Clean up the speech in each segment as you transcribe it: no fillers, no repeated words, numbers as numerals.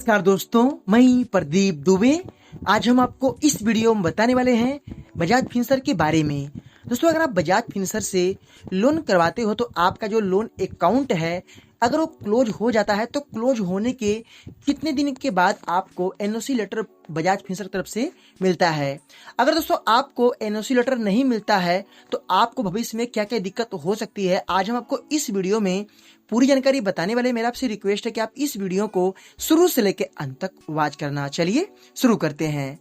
नमस्कार दोस्तों, मैं प्रदीप दुबे। आज हम आपको इस वीडियो में बताने वाले हैं बजाज फिनसर्व के बारे में। दोस्तों, अगर आप बजाज फिनसर्व से लोन करवाते हो तो आपका जो लोन अकाउंट है, अगर वो क्लोज हो जाता है तो क्लोज होने के कितने दिन के बाद आपको एनओसी लेटर बजाज फिनसर्व तरफ से मिलता है। अगर दोस्तों आपको एनओसी लेटर नहीं मिलता है तो आपको भविष्य में क्या क्या दिक्कत हो सकती है, आज हम आपको इस वीडियो में पूरी जानकारी बताने वाले। मेरा आपसे रिक्वेस्ट है कि आप इस वीडियो को शुरू से लेकर अंत तक वॉच करना। चलिए शुरू करते हैं।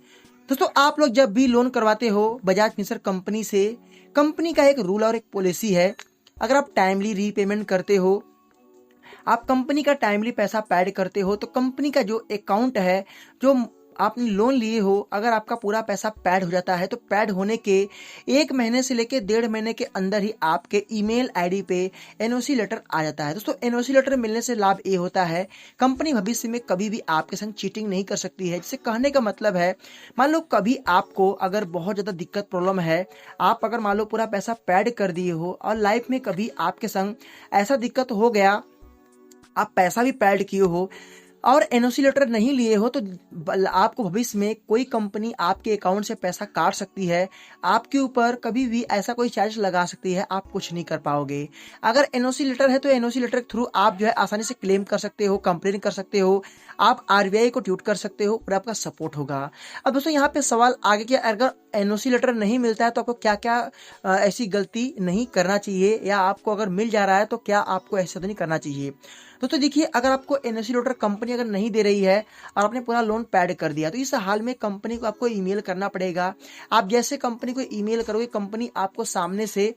दोस्तों, आप लोग जब भी लोन करवाते हो बजाज फिनसर्व कंपनी से, कंपनी का एक रूल और एक पॉलिसी है, अगर आप टाइमली रीपेमेंट करते हो, आप कंपनी का टाइमली पैसा पेड करते हो, तो कंपनी का जो अकाउंट है, जो आपने लोन लिए हो, अगर आपका पूरा पैसा पैड हो जाता है तो पैड होने के 1 महीने से लेके 1.5 महीने के अंदर ही आपके ईमेल आईडी पे एनओसी लेटर आ जाता है। दोस्तों, एनओसी लेटर मिलने से लाभ ये होता है, कंपनी भविष्य में कभी भी आपके संग चीटिंग नहीं कर सकती है। जिससे कहने का मतलब है, मान लो कभी आपको अगर बहुत ज़्यादा दिक्कत प्रॉब्लम है, आप अगर मान लो पूरा पैसा पैड कर दिए हो और लाइफ में कभी आपके संग ऐसा दिक्कत हो गया, आप पैसा भी पैड किए हो और एनओसी लेटर नहीं लिए हो, तो आपको भविष्य में कोई कंपनी आपके अकाउंट से पैसा काट सकती है, आपके ऊपर कभी भी ऐसा कोई चार्ज लगा सकती है, आप कुछ नहीं कर पाओगे। अगर एनओसी लेटर है तो एनओसी लेटर के थ्रू आप जो है आसानी से क्लेम कर सकते हो, कंप्लेन कर सकते हो, आप आरबीआई को ट्वीट कर सकते हो और आपका सपोर्ट होगा। अब दोस्तों, यहाँ पे सवाल आगे कि अगर एनओसी लेटर नहीं मिलता है तो आपको क्या क्या ऐसी गलती नहीं करना चाहिए, या आपको अगर मिल जा रहा है तो क्या आपको ऐसा तो नहीं करना चाहिए। दोस्तों देखिए, अगर आपको एनओसी लेटर कंपनी अगर नहीं दे रही है और आपने पूरा लोन पैड कर दिया, तो इस हाल में कंपनी को आपको ईमेल करना पड़ेगा। आप जैसे कंपनी को ईमेल करोगे, कंपनी आपको सामने से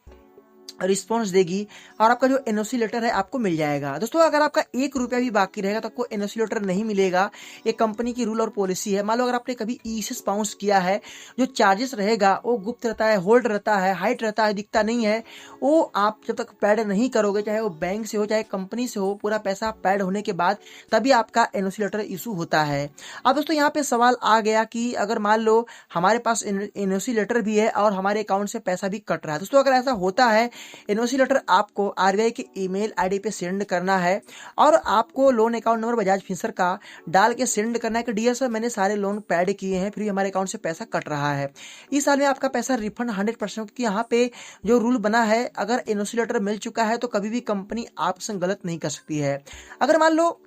रिस्पॉन्स देगी और आपका जो एनओसी लेटर है आपको मिल जाएगा। दोस्तों, अगर आपका 1 रुपया भी बाकी रहेगा तो आपको एनओसी लेटर नहीं मिलेगा। ये कंपनी की रूल और पॉलिसी है। मान लो अगर आपने कभी ईसीएस बाउंस किया है, जो चार्जेस रहेगा वो गुप्त रहता है, होल्ड रहता है, हाइट रहता है, दिखता नहीं है, वो आप जब तक पैड नहीं करोगे, चाहे वो बैंक से हो चाहे कंपनी से हो, पूरा पैसा पैड होने के बाद तभी आपका एनओसी लेटर इशू होता है। अब दोस्तों, यहाँ पे सवाल आ गया कि अगर मान लो हमारे पास एनओसी लेटर भी है और हमारे अकाउंट से पैसा भी कट रहा है। दोस्तों, अगर ऐसा होता है, एनओसी लेटर आपको आरबीआई के ईमेल आईडी पे सेंड करना है और आपको loan account number Bajaj Finserv का डाल के सेंड करना है कि डियर सर, मैंने सारे लोन पैड किए हैं, फिर भी हमारे अकाउंट से पैसा कट रहा है। इस साल में आपका पैसा रिफंड 100%, क्योंकि यहाँ पे जो रूल बना है, अगर एनओसी लेटर मिल चुका है तो कभी भी कंपनी आपसे गलत नहीं कर सकती है। अगर मान लो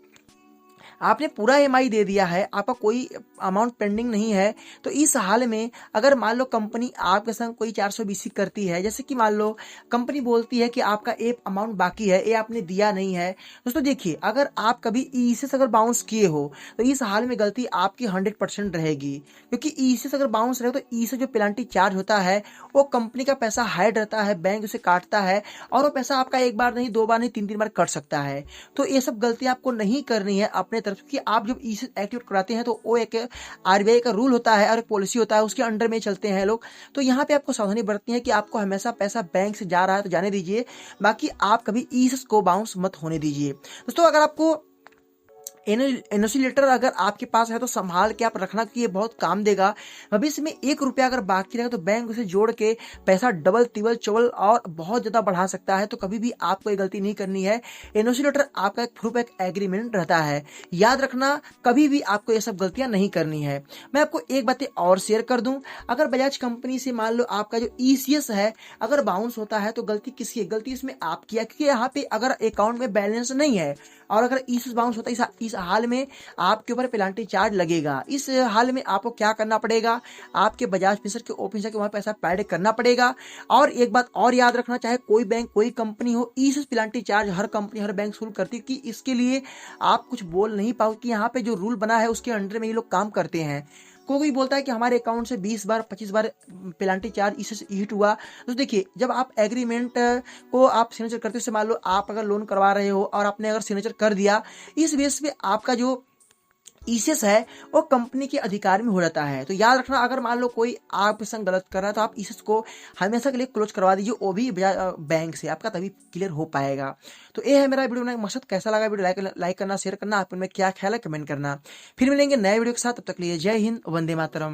आपने पूरा ईएमआई दे दिया है, आपका कोई अमाउंट पेंडिंग नहीं है, तो इस हाल में अगर मान लो कंपनी आपके संग कोई 420 करती है, जैसे कि मान लो कंपनी बोलती है कि आपका एक अमाउंट बाकी है, ये आपने दिया नहीं है। दोस्तों देखिए, अगर आप कभी ईसीएस अगर बाउंस किए हो तो इस हाल में गलती आपकी 100% रहेगी, क्योंकि ईसीएस अगर बाउंस रहे तो ईसीएस जो पेनल्टी चार्ज होता है वो कंपनी का पैसा हाइड रहता है, बैंक उसे काटता है और वो पैसा आपका 1 बार नहीं, 2 बार नहीं, 3 बार कट सकता है। तो ये सब गलती आपको नहीं करनी है अपने तरफ कि आप जब ईसीएस एक्टिवेट कराते हैं तो वो एक आरबीआई का रूल होता है और एक पॉलिसी होता है, उसके अंडर में चलते हैं लोग। तो यहाँ पे आपको सावधानी बरतनी है कि आपको हमेशा पैसा बैंक से जा रहा है तो जाने दीजिए, बाकी आप कभी ईसीएस को बाउंस मत होने दीजिए। दोस्तों, अगर आपको एनओसी लेटर अगर आपके पास है तो संभाल के आप रखना, कि ये बहुत काम देगा। भविष्य में 1 रुपया अगर बाकी रहेगा तो बैंक उसे जोड़ के पैसा डबल तिबल चौबल और बहुत ज्यादा बढ़ा सकता है। तो कभी भी आपको ये गलती नहीं करनी है। एनओसी लेटर आपका एक प्रूफ, एक एग्रीमेंट रहता है, याद रखना, कभी भी आपको ये सब गलतियां नहीं करनी है। मैं आपको एक बात और शेयर कर दूं, अगर बजाज कंपनी से मान लो आपका जो ईसीएस है अगर बाउंस होता है तो गलती किसकी है? गलती इसमें आपकी है, क्योंकि यहाँ पे अगर अकाउंट में बैलेंस नहीं है और अगर ईसीएस बाउंस होता है, इस हाल में आपके ऊपर पेनल्टी चार्ज लगेगा। इस हाल में आपको क्या करना पड़ेगा, आपके बजाज फिनसर्व के ऑफिस के वहां पैसा पैड करना पड़ेगा। और एक बात और याद रखना, चाहे कोई बैंक कोई कंपनी हो, इस पेनल्टी चार्ज हर कंपनी हर बैंक शुरू करती है, कि इसके लिए आप कुछ बोल नहीं पाओ, कि यहाँ पे जो रूल बना है उसके अंडर में ये लोग काम करते हैं। कोई बोलता है कि हमारे अकाउंट से 20 बार 25 बार पेनल्टी चार्ज इससे हिट हुआ। तो देखिए, जब आप एग्रीमेंट को आप सिग्नेचर करते हो, मान लो आप अगर लोन करवा रहे हो और आपने अगर सिग्नेचर कर दिया, इस बेस पे आपका जो ईसीएस है वो कंपनी के अधिकार में हो जाता है। तो याद रखना, अगर मान लो कोई आपके संग गलत कर रहा है तो आप ईसीएस को हमेशा के लिए क्लोज करवा दीजिए, वो भी बैंक से, आपका तभी क्लियर हो पाएगा। तो ये है मेरा वीडियो बनाने का मकसद। कैसा लगा वीडियो, लाइक करना, शेयर करना, आप में क्या ख्याल है कमेंट करना। फिर मिलेंगे नए वीडियो के साथ, तब तक लिए जय हिंद, वंदे मातरम।